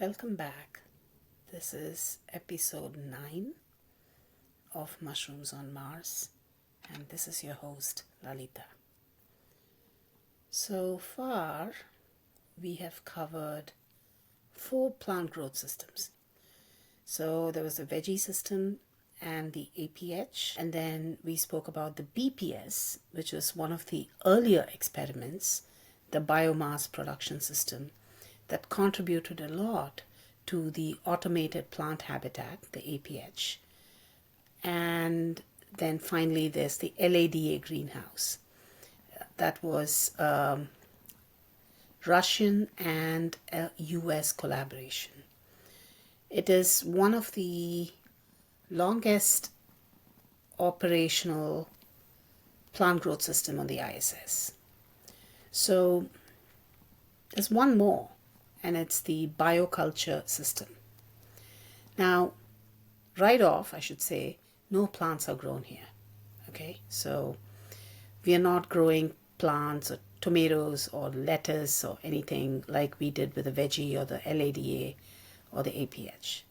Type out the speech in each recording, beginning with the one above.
Welcome back. This is episode 9 of Mushrooms on Mars, and this is your host, Lalita. So far, we have covered 4 plant growth systems. So there was the Veggie system and the APH, and then we spoke about the BPS, which was one of the earlier experiments, the biomass production system, that contributed a lot to the automated plant habitat, the APH. And then finally there's the LADA greenhouse. That was Russian and US collaboration. It is one of the longest operational plant growth system on the ISS. So there's one more, and it's the BioCulture System. Now, right off, I should say, no plants are grown here. Okay, so we are not growing plants or tomatoes or lettuce or anything like we did with the Veggie or the LADA or the APH.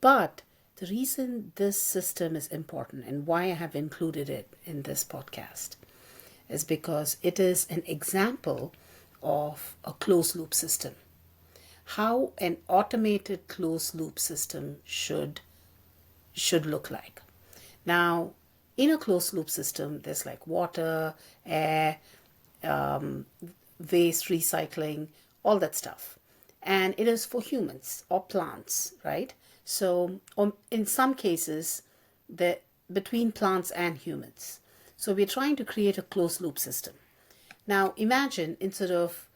But the reason this system is important and why I have included it in this podcast is because it is an example of a closed loop system. How an automated closed loop system should look like. Now, in a closed loop system, there's like water, air, waste recycling, all that stuff. And it is for humans or plants, right? So in some cases, between plants and humans. So we're trying to create a closed loop system. Now, imagine instead of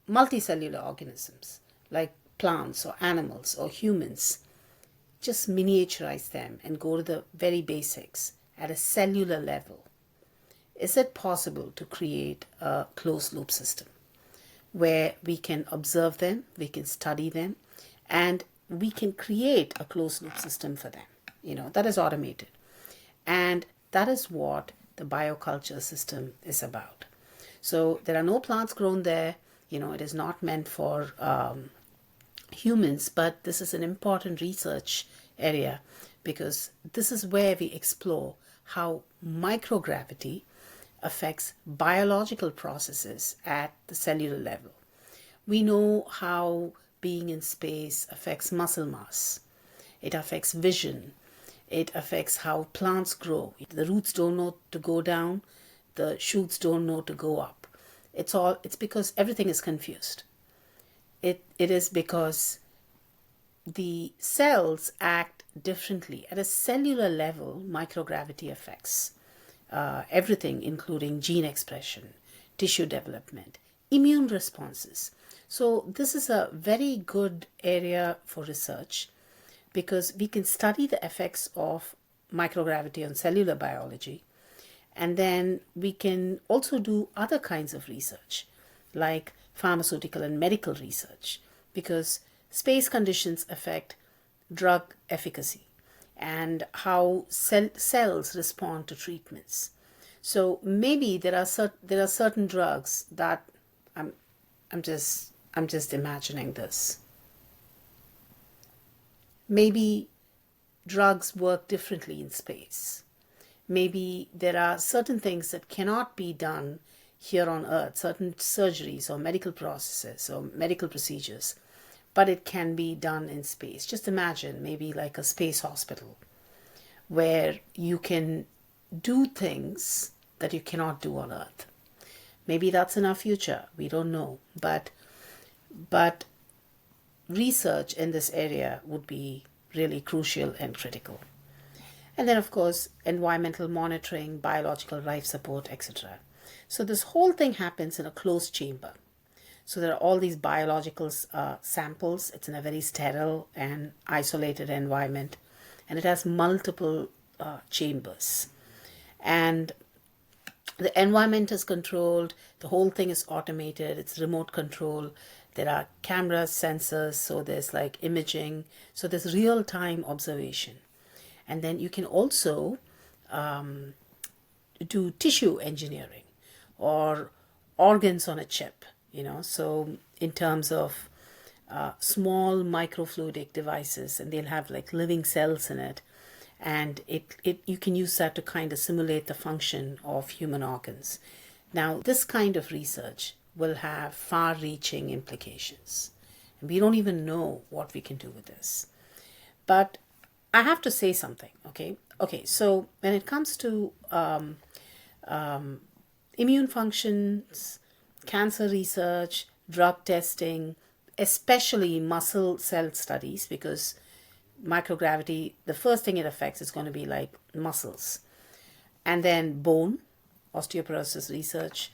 multicellular organisms like plants or animals or humans, just miniaturize them and go to the very basics at a cellular level. Is it possible to create a closed loop system where we can observe them, we can study them, and we can create a closed loop system for them, that is automated. And that is what the bioculture system is about. So there are no plants grown there. It is not meant for humans, but this is an important research area because this is where we explore how microgravity affects biological processes at the cellular level. We know how being in space affects muscle mass. It affects vision. It affects how plants grow. The roots don't know to go down. The shoots don't know to go up. It's because everything is confused. It is because the cells act differently. At a cellular level, microgravity affects everything, including gene expression, tissue development, immune responses. So this is a very good area for research because we can study the effects of microgravity on cellular biology. And then we can also do other kinds of research, like pharmaceutical and medical research, because space conditions affect drug efficacy and how cells respond to treatments. So maybe there are certain drugs that I'm just imagining this. Maybe drugs work differently in space. Maybe there are certain things that cannot be done here on Earth, certain surgeries or medical processes or medical procedures, but it can be done in space. Just imagine maybe like a space hospital where you can do things that you cannot do on Earth. Maybe that's in our future. We don't know. But research in this area would be really crucial and critical. And then, of course, environmental monitoring, biological life support, etc. So this whole thing happens in a closed chamber. So there are all these biological samples. It's in a very sterile and isolated environment. And it has multiple chambers. And the environment is controlled. The whole thing is automated. It's remote control. There are cameras, sensors. So there's like imaging. So there's real-time observation. And then you can also do tissue engineering or organs on a chip, so in terms of small microfluidic devices, and they'll have like living cells in it, and you can use that to kind of simulate the function of human organs. Now, this kind of research will have far-reaching implications, and we don't even know what we can do with this. But I have to say something, okay? Okay, so when it comes to immune functions, cancer research, drug testing, especially muscle cell studies, because microgravity, the first thing it affects is going to be like muscles. And then bone, osteoporosis research,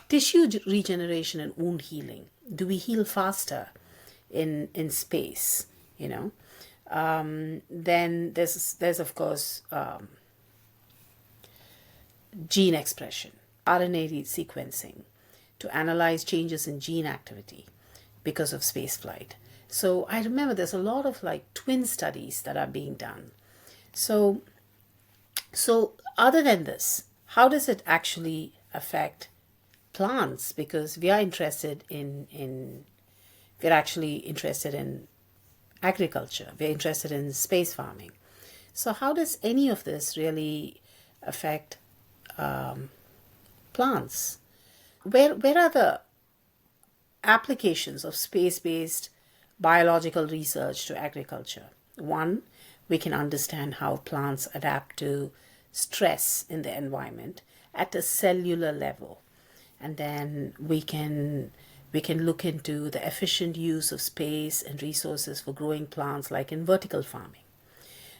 tissue regeneration and wound healing. Do we heal faster in space, you know? Then there's of course gene expression, RNA sequencing, to analyze changes in gene activity because of spaceflight. So I remember there's a lot of like twin studies that are being done. So other than this, how does it actually affect plants? Because we are interested we're actually interested in agriculture. We're interested in space farming. So how does any of this really affect plants? Where are the applications of space-based biological research to agriculture? One, we can understand how plants adapt to stress in the environment at a cellular level. And then we can look into the efficient use of space and resources for growing plants, like in vertical farming.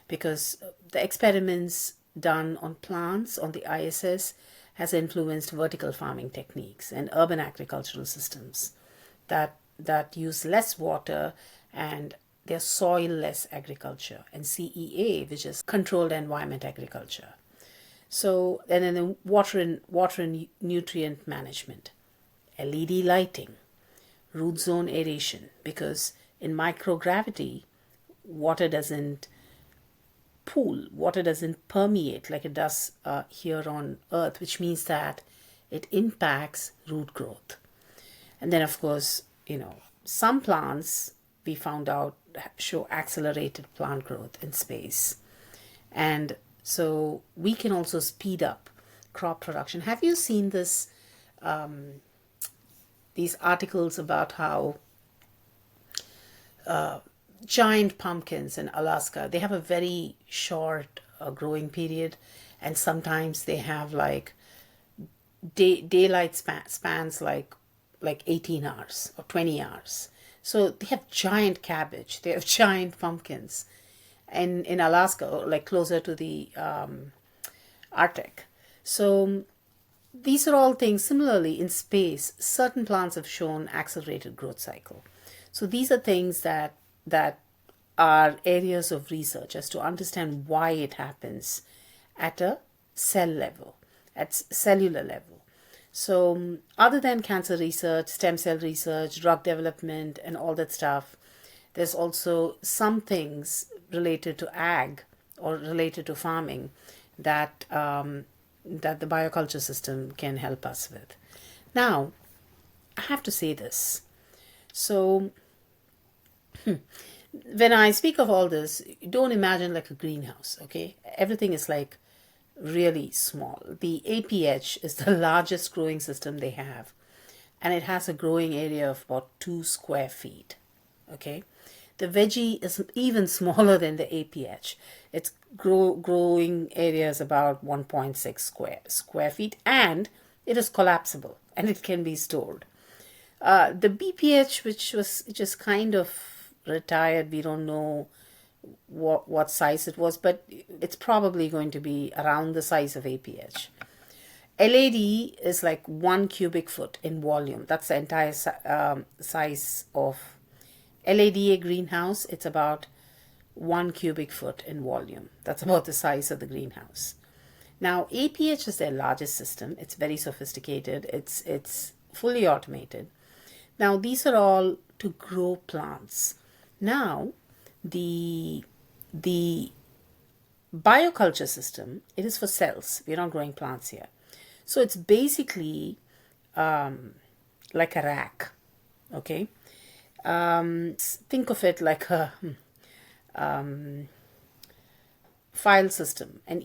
Because the experiments done on plants on the ISS has influenced vertical farming techniques and urban agricultural systems that use less water, and they're soil-less agriculture, and CEA, which is controlled environment agriculture. So, and then the water and nutrient management, LED lighting, root zone aeration, because in microgravity, water doesn't pool, water doesn't permeate like it does here on Earth, which means that it impacts root growth. And then, of course, some plants we found out show accelerated plant growth in space. And so we can also speed up crop production. Have you seen this? These articles about how giant pumpkins in Alaska, they have a very short growing period, and sometimes they have like daylight spans like 18 hours or 20 hours. So they have giant cabbage, they have giant pumpkins, and in Alaska, like closer to the Arctic. So these are all things. Similarly, in space, certain plants have shown accelerated growth cycle. So these are things that are areas of research as to understand why it happens at a cell level, at cellular level. So other than cancer research, stem cell research, drug development, and all that stuff, there's also some things related to ag or related to farming that the BioCulture system can help us with. Now, I have to say this. So when I speak of all this, don't imagine like a greenhouse, okay? Everything is like really small. The APH is the largest growing system they have, and it has a growing area of about 2 square feet, okay? The Veggie is even smaller than the APH. Its growing area is about 1.6 square feet, and it is collapsible, and it can be stored. The BPH, which was just kind of retired, we don't know what size it was, but it's probably going to be around the size of APH. LAD is like 1 cubic foot in volume. That's the entire size of LADA greenhouse. It's about 1 cubic foot in volume. That's about the size of the greenhouse. Now, APH is their largest system. It's very sophisticated. It's fully automated. Now, these are all to grow plants. Now, the BioCulture system, it is for cells. We're not growing plants here. So it's basically like a rack, okay? Think of it like a file system, and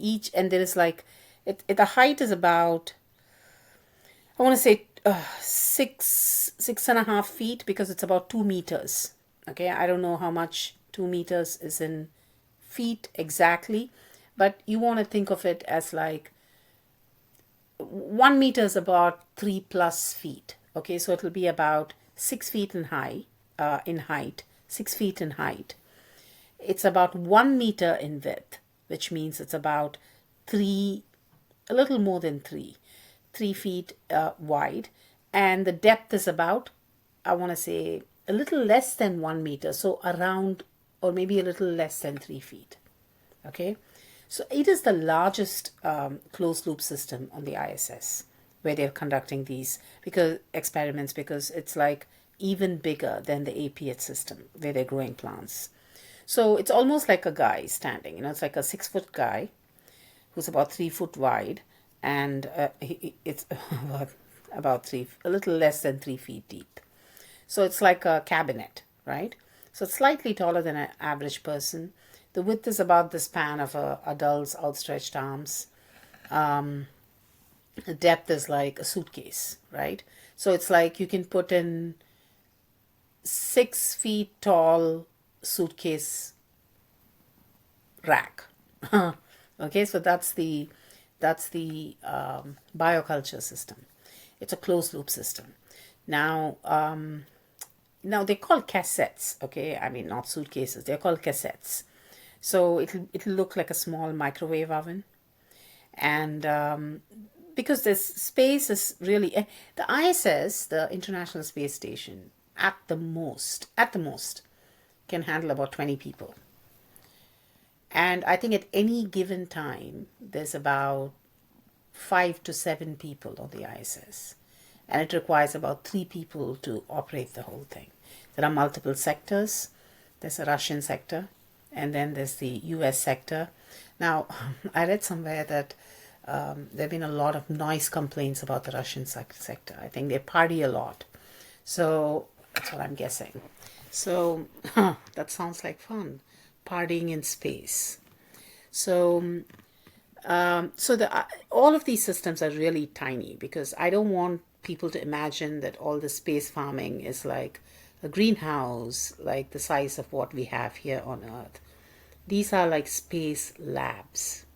there is like the height is about, I want to say 6.5 feet, because it's about 2 meters. Okay, I don't know how much 2 meters is in feet exactly, but you want to think of it as like 1 meter is about 3+ feet. Okay, so it'll be about 6 feet in height, 6 feet in height. It's about 1 meter in width, which means it's about a little more than 3 feet wide, and the depth is about, I want to say, a little less than 1 meter, so around, or maybe a little less than 3 feet. Okay, so it is the largest closed loop system on the ISS where they're conducting these experiments, because it's like even bigger than the APH system where they're growing plants. So it's almost like a guy standing, it's like a 6-foot guy who's about 3 foot wide, and it's about a little less than 3 feet deep. So it's like a cabinet, right? So it's slightly taller than an average person. The width is about the span of an adult's outstretched arms. The depth is like a suitcase, right? So it's like you can put in 6 feet tall suitcase rack. Okay, so that's the BioCulture system. It's a closed loop system. Now they're called cassettes. Okay, I mean, not suitcases. They're called cassettes. So it'll look like a small microwave oven, and because this space is really, the ISS, the International Space Station, at the most can handle about 20 people. And I think at any given time, there's about 5 to 7 people on the ISS. And it requires about 3 people to operate the whole thing. There are multiple sectors. There's a Russian sector, and then there's the US sector. Now, I read somewhere that there have been a lot of noise complaints about the Russian sector. I think they party a lot. So that's what I'm guessing. So that sounds like fun, partying in space. So all of these systems are really tiny, because I don't want people to imagine that all the space farming is like a greenhouse, like the size of what we have here on Earth. These are like space labs,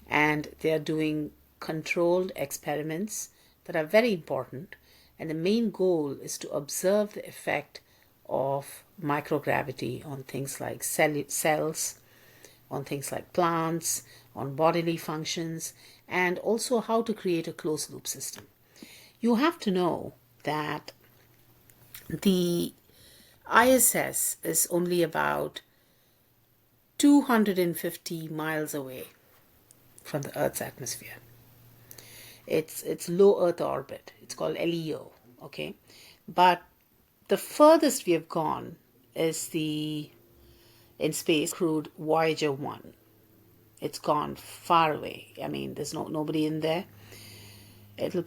and they are doing controlled experiments that are very important. And the main goal is to observe the effect of microgravity on things like cells, on things like plants, on bodily functions, and also how to create a closed loop system. You have to know that the ISS is only about 250 miles away from the Earth's atmosphere. It's low Earth orbit. It's called LEO, okay? But the furthest we have gone is in space, crewed Voyager 1. It's gone far away. I mean, there's nobody in there. It'll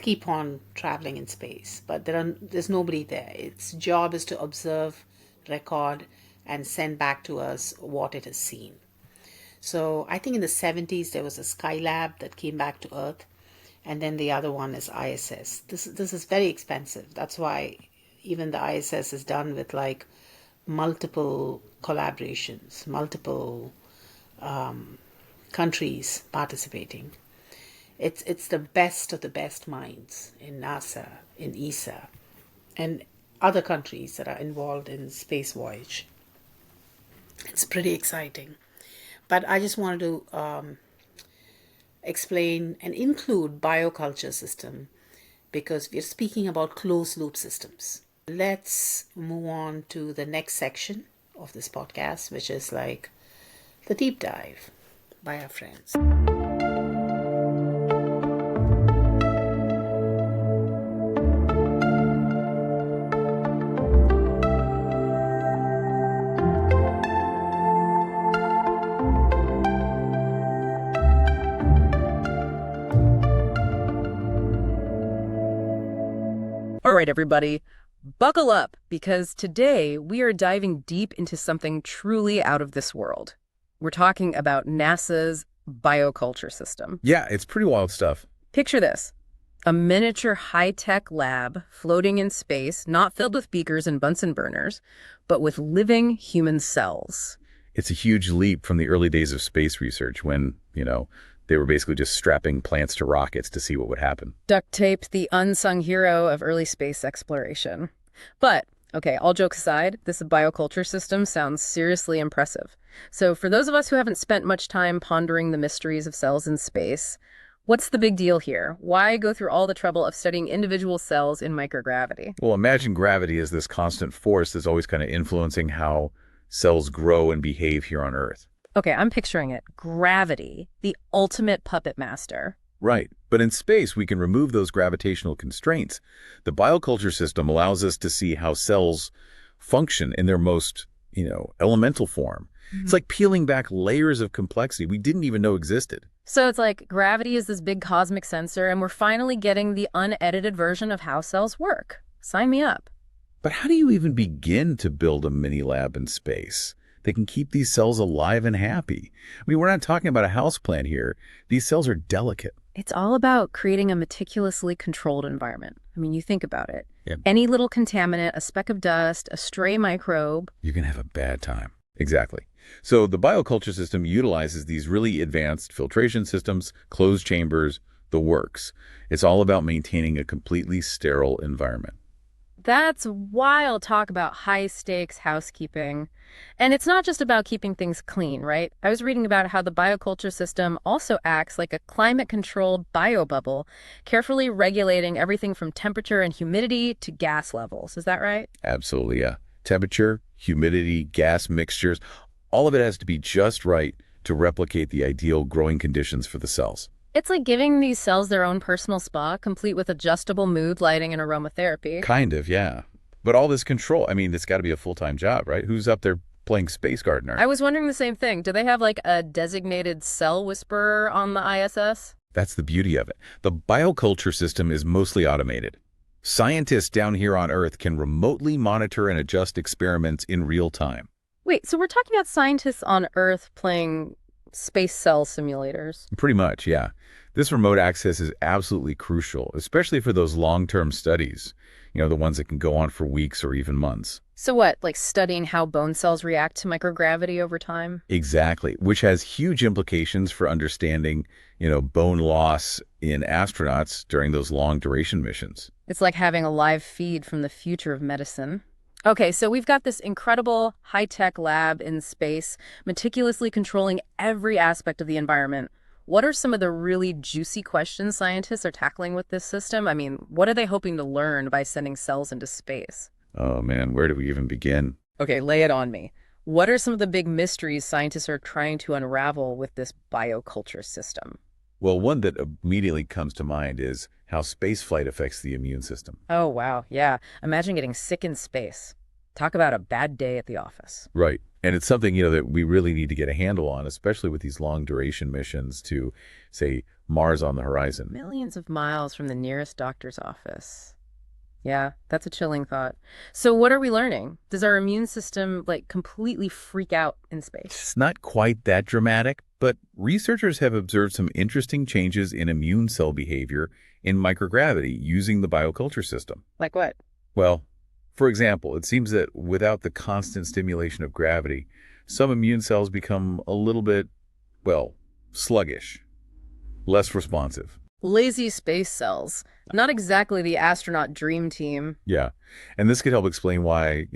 keep on traveling in space, but there's nobody there. Its job is to observe, record, and send back to us what it has seen. So I think in the 70s there was a Skylab that came back to Earth, and then the other one is ISS. This is very expensive. That's why even the ISS is done with like multiple collaborations, multiple countries participating. It's the best of the best minds in NASA, in ESA, and other countries that are involved in space voyage. It's pretty exciting. But I just wanted to explain and include BioCulture System, because we're speaking about closed loop systems. Let's move on to the next section of this podcast, which is like the deep dive by our friends. All right, everybody. Buckle up, because today we are diving deep into something truly out of this world. We're talking about NASA's BioCulture System. Yeah, it's pretty wild stuff. Picture this, a miniature high-tech lab floating in space, not filled with beakers and Bunsen burners, but with living human cells. It's a huge leap from the early days of space research when, they were basically just strapping plants to rockets to see what would happen. Duct tape, the unsung hero of early space exploration. But, okay, all jokes aside, this bioculture system sounds seriously impressive. So for those of us who haven't spent much time pondering the mysteries of cells in space, what's the big deal here? Why go through all the trouble of studying individual cells in microgravity? Well, imagine gravity as this constant force that's always kind of influencing how cells grow and behave here on Earth. Okay, I'm picturing it. Gravity, the ultimate puppet master. Right. But in space, we can remove those gravitational constraints. The bioculture system allows us to see how cells function in their most, elemental form. It's like peeling back layers of complexity we didn't even know existed. So it's like gravity is this big cosmic sensor, and we're finally getting the unedited version of how cells work. Sign me up. But how do you even begin to build a mini lab in space that can keep these cells alive and happy? I mean, we're not talking about a houseplant here. These cells are delicate. It's all about creating a meticulously controlled environment. I mean, you think about it. Yeah. Any little contaminant, a speck of dust, a stray microbe. You can have a bad time. Exactly. So the bioculture system utilizes these really advanced filtration systems, closed chambers, the works. It's all about maintaining a completely sterile environment. That's wild talk about high-stakes housekeeping. And it's not just about keeping things clean, right? I was reading about how the bioculture system also acts like a climate-controlled biobubble, carefully regulating everything from temperature and humidity to gas levels. Is that right? Absolutely, yeah. Temperature, humidity, gas mixtures, all of it has to be just right to replicate the ideal growing conditions for the cells. It's like giving these cells their own personal spa, complete with adjustable mood lighting and aromatherapy. Kind of, yeah. But all this control, I mean, it's got to be a full-time job, right? Who's up there playing space gardener? I was wondering the same thing. Do they have like a designated cell whisperer on the ISS? That's the beauty of it. The bioculture system is mostly automated. Scientists down here on Earth can remotely monitor and adjust experiments in real time. Wait, so we're talking about scientists on Earth playing space cell simulators? Pretty much, yeah. This remote access is absolutely crucial, especially for those long-term studies, the ones that can go on for weeks or even months. So what, like studying how bone cells react to microgravity over time? Exactly, which has huge implications for understanding, bone loss in astronauts during those long-duration missions. It's like having a live feed from the future of medicine. Okay, so we've got this incredible high-tech lab in space, meticulously controlling every aspect of the environment. What are some of the really juicy questions scientists are tackling with this system? I mean, what are they hoping to learn by sending cells into space? Oh man, where do we even begin? Okay, lay it on me. What are some of the big mysteries scientists are trying to unravel with this bioculture system? Well, one that immediately comes to mind is how spaceflight affects the immune system. Oh, wow. Yeah. Imagine getting sick in space. Talk about a bad day at the office. Right. And it's something, that we really need to get a handle on, especially with these long duration missions to, say, Mars on the horizon. Millions of miles from the nearest doctor's office. Yeah, that's a chilling thought. So what are we learning? Does our immune system, completely freak out in space? It's not quite that dramatic, but researchers have observed some interesting changes in immune cell behavior in microgravity using the bioculture system. Like what? Well, for example, it seems that without the constant stimulation of gravity, some immune cells become a little bit, sluggish, less responsive. Lazy space cells. Not exactly the astronaut dream team. Yeah. And this could help explain why,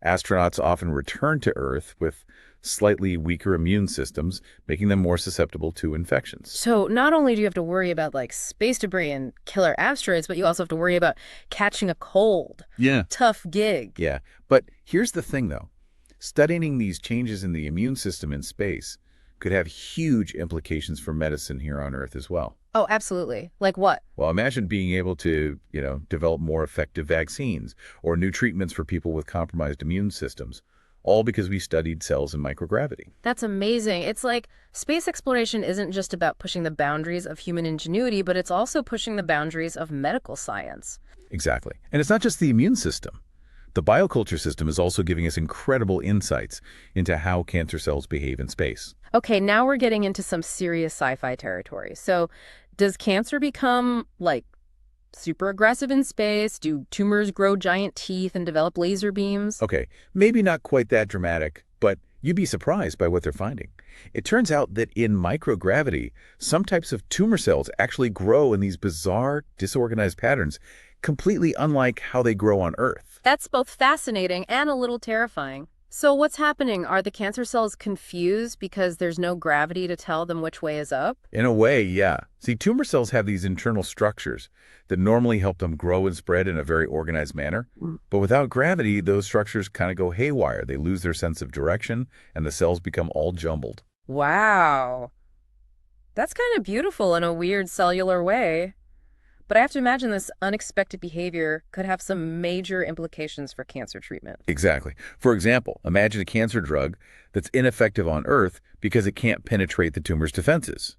astronauts often return to Earth with slightly weaker immune systems, making them more susceptible to infections. So not only do you have to worry about space debris and killer asteroids, but you also have to worry about catching a cold. Yeah. Tough gig. Yeah. But here's the thing, though. Studying these changes in the immune system in space could have huge implications for medicine here on Earth as well. Oh, absolutely. Like what? Well, imagine being able to, develop more effective vaccines or new treatments for people with compromised immune systems, all because we studied cells in microgravity. That's amazing. It's like space exploration isn't just about pushing the boundaries of human ingenuity, but it's also pushing the boundaries of medical science. Exactly. And it's not just the immune system. The bioculture system is also giving us incredible insights into how cancer cells behave in space. Okay, now we're getting into some serious sci-fi territory. So, does cancer become, like, super aggressive in space? Do tumors grow giant teeth and develop laser beams? Okay, maybe not quite that dramatic, but you'd be surprised by what they're finding. It turns out that in microgravity, some types of tumor cells actually grow in these bizarre, disorganized patterns, completely unlike how they grow on Earth. That's both fascinating and a little terrifying. So what's happening? Are the cancer cells confused because there's no gravity to tell them which way is up? In a way, yeah. See, tumor cells have these internal structures that normally help them grow and spread in a very organized manner. But without gravity, those structures kind of go haywire. They lose their sense of direction, and the cells become all jumbled. Wow. That's kind of beautiful in a weird cellular way. But I have to imagine this unexpected behavior could have some major implications for cancer treatment. Exactly. For example, imagine a cancer drug that's ineffective on Earth because it can't penetrate the tumor's defenses.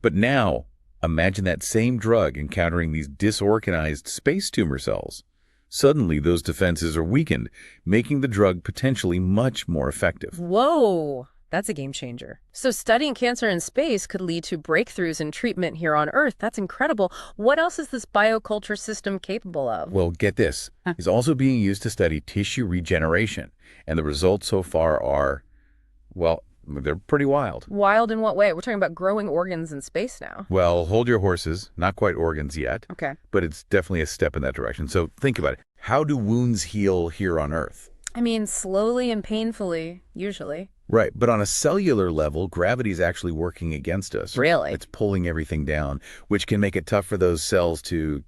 But now, imagine that same drug encountering these disorganized space tumor cells. Suddenly, those defenses are weakened, making the drug potentially much more effective. Whoa, that's a game changer. So studying cancer in space could lead to breakthroughs in treatment here on Earth. That's incredible. What else is this bioculture system capable of? Well, get this. It's also being used to study tissue regeneration. And the results so far are, well, they're pretty wild. Wild in what way? We're talking about growing organs in space now. Well, hold your horses. Not quite organs yet. Okay. But it's definitely a step in that direction. So think about it. How do wounds heal here on Earth? I mean, slowly and painfully, usually. Right, but on a cellular level, gravity is actually working against us. Really? It's pulling everything down, which can make it tough for those cells to,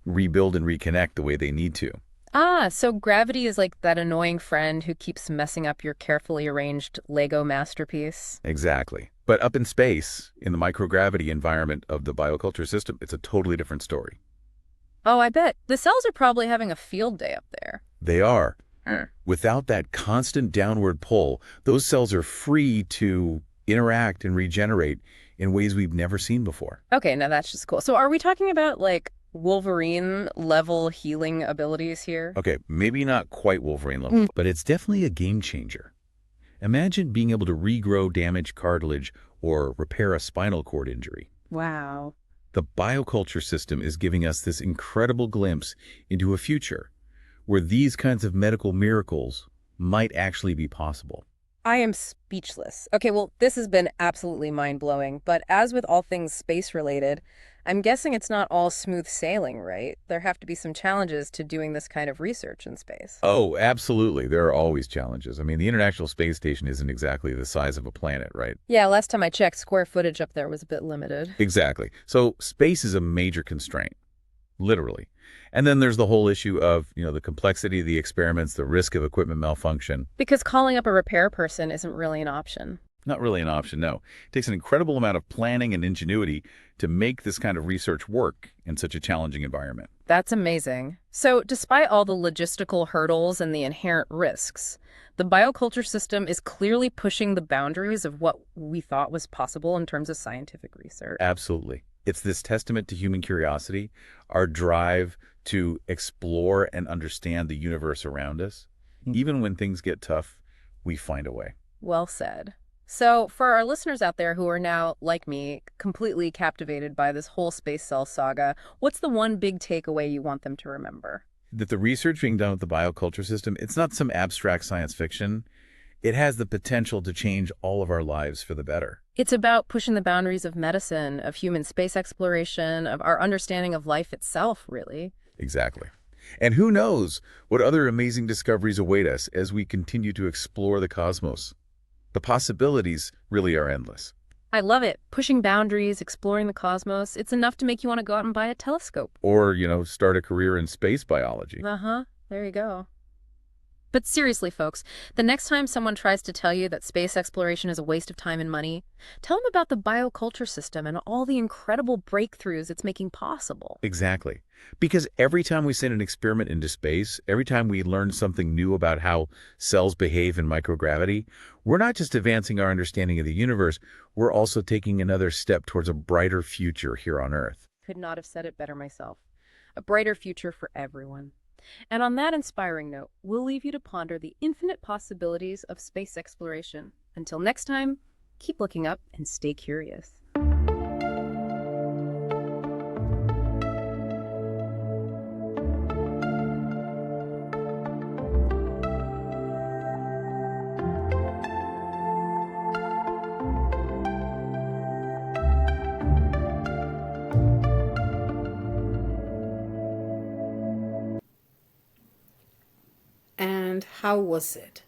rebuild and reconnect the way they need to. Ah, so gravity is like that annoying friend who keeps messing up your carefully arranged Lego masterpiece. Exactly. But up in space, in the microgravity environment of the bioculture system, it's a totally different story. Oh, I bet. The cells are probably having a field day up there. They are. Without that constant downward pull, those cells are free to interact and regenerate in ways we've never seen before. Okay, now that's just cool. So are we talking about like Wolverine-level healing abilities here? Okay, maybe not quite Wolverine level, but it's definitely a game changer. Imagine being able to regrow damaged cartilage or repair a spinal cord injury. Wow. The bioculture system is giving us this incredible glimpse into a future where these kinds of medical miracles might actually be possible. I am speechless. Okay, well, this has been absolutely mind-blowing, but as with all things space-related, I'm guessing it's not all smooth sailing, right? There have to be some challenges to doing this kind of research in space. Oh, absolutely. There are always challenges. I mean, the International Space Station isn't exactly the size of a planet, right? Yeah, last time I checked, square footage up there was a bit limited. Exactly. So space is a major constraint, literally. And then there's the whole issue of, the complexity of the experiments, the risk of equipment malfunction. Because calling up a repair person isn't really an option. Not really an option, no. It takes an incredible amount of planning and ingenuity to make this kind of research work in such a challenging environment. That's amazing. So despite all the logistical hurdles and the inherent risks, the bioculture system is clearly pushing the boundaries of what we thought was possible in terms of scientific research. Absolutely. It's this testament to human curiosity, our drive to explore and understand the universe around us. Even when things get tough, we find a way. Well said. So for our listeners out there who are now, like me, completely captivated by this whole space cell saga, what's the one big takeaway you want them to remember? That the research being done with the bioculture system, it's not some abstract science fiction. It has the potential to change all of our lives for the better. It's about pushing the boundaries of medicine, of human space exploration, of our understanding of life itself, really. Exactly. And who knows what other amazing discoveries await us as we continue to explore the cosmos. The possibilities really are endless. I love it. Pushing boundaries, exploring the cosmos. It's enough to make you want to go out and buy a telescope. Or, start a career in space biology. There you go. But seriously, folks, the next time someone tries to tell you that space exploration is a waste of time and money, tell them about the bioculture system and all the incredible breakthroughs it's making possible. Exactly. Because every time we send an experiment into space, every time we learn something new about how cells behave in microgravity, we're not just advancing our understanding of the universe, we're also taking another step towards a brighter future here on Earth. Could not have said it better myself. A brighter future for everyone. And on that inspiring note, we'll leave you to ponder the infinite possibilities of space exploration. Until next time, keep looking up and stay curious. And how was it?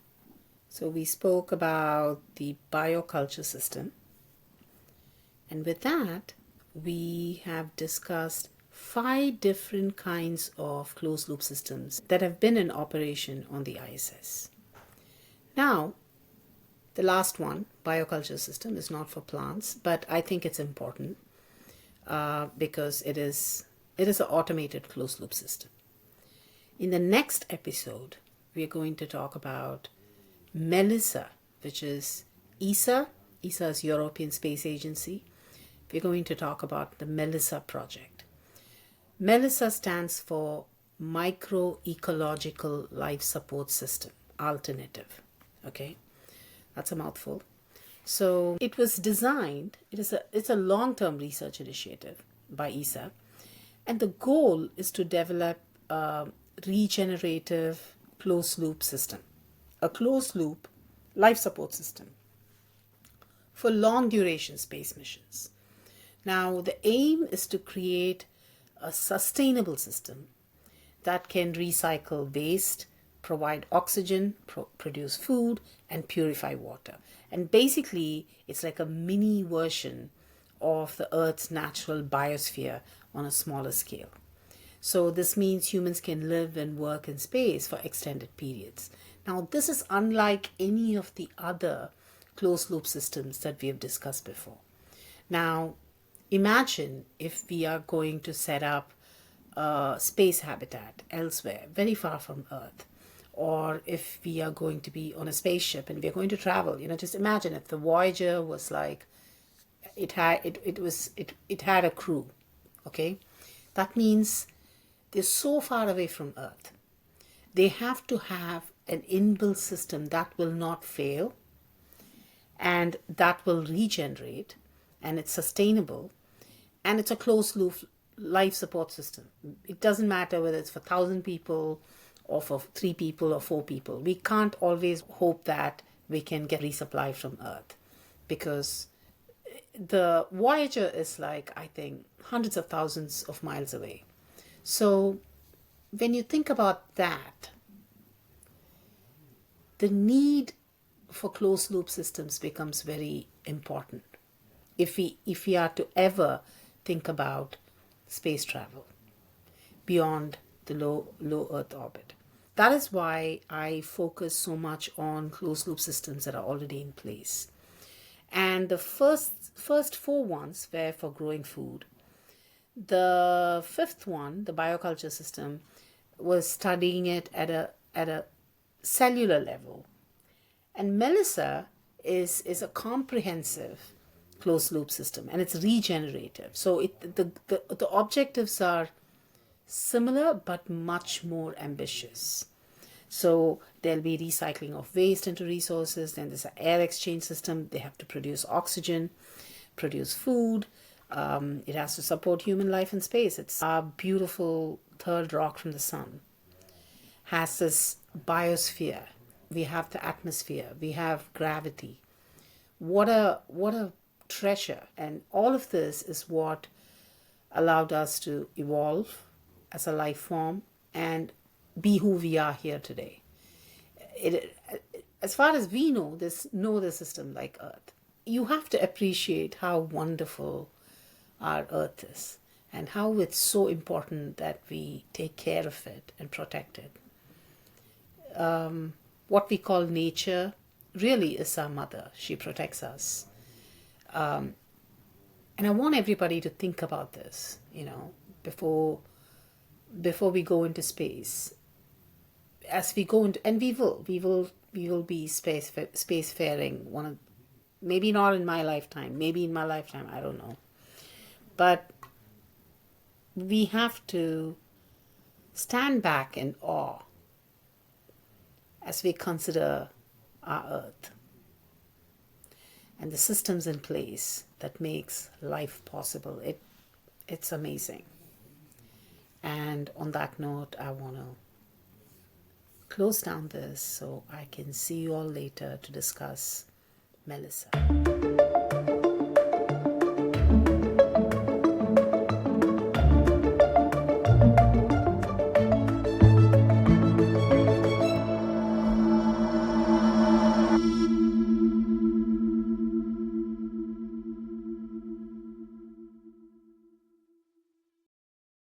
So we spoke about the bioculture system. And with that, we have discussed 5 different kinds of closed loop systems that have been in operation on the ISS. Now, the last one, BioCulture System, is not for plants, but I think it's important because it is an automated closed loop system. In the next episode, we are going to talk about MELISA, which is ESA. ESA is European Space Agency. We're going to talk about the MELISA project. MELISA stands for Microecological Life Support System Alternative. Okay, that's a mouthful. So it was designed, it's a long-term research initiative by ESA, and the goal is to develop a regenerative closed-loop system, a closed-loop life support system for long-duration space missions. Now, the aim is to create a sustainable system that can recycle waste, provide oxygen, produce food, and purify water. And basically, it's like a mini version of the Earth's natural biosphere on a smaller scale. So this means humans can live and work in space for extended periods. Now, this is unlike any of the other closed-loop systems that we have discussed before. Now, imagine if we are going to set up a space habitat elsewhere, very far from Earth, or if we are going to be on a spaceship and we are going to travel. Just imagine if the Voyager was like, it had a crew, okay? That means they're so far away from Earth. They have to have an inbuilt system that will not fail and that will regenerate, and it's sustainable, and it's a closed loop life support system. It doesn't matter whether it's for 1,000 people or for 3 people or 4 people. We can't always hope that we can get resupply from Earth because the Voyager is like, I think, hundreds of thousands of miles away. So when you think about that, the need for closed loop systems becomes very important if we are to ever think about space travel beyond the low Earth orbit. That is why I focus so much on closed loop systems that are already in place. And the first 4 ones were for growing food. The 5th one, the bioculture system, was studying it at a cellular level. And MELISA is a comprehensive closed loop system, and it's regenerative. So the objectives are similar but much more ambitious. So there'll be recycling of waste into resources. Then there's an air exchange system. They have to produce oxygen, produce food. It has to support human life in space. It's our beautiful third rock from the sun. Has this biosphere. We have the atmosphere. We have gravity. What a treasure. And all of this is what allowed us to evolve as a life form and be who we are here today. As far as we know, there's no other system like Earth. You have to appreciate how wonderful our Earth is and how it's so important that we take care of it and protect it. what we call nature really is our mother. She protects us. And I want everybody to think about this, before we go into space. As we go into, and we will be spacefaring. Maybe not in my lifetime, maybe in my lifetime, I don't know. But we have to stand back in awe as we consider our Earth and the systems in place that makes life possible. It's amazing. And on that note, I want to close down this so I can see you all later to discuss Melissa.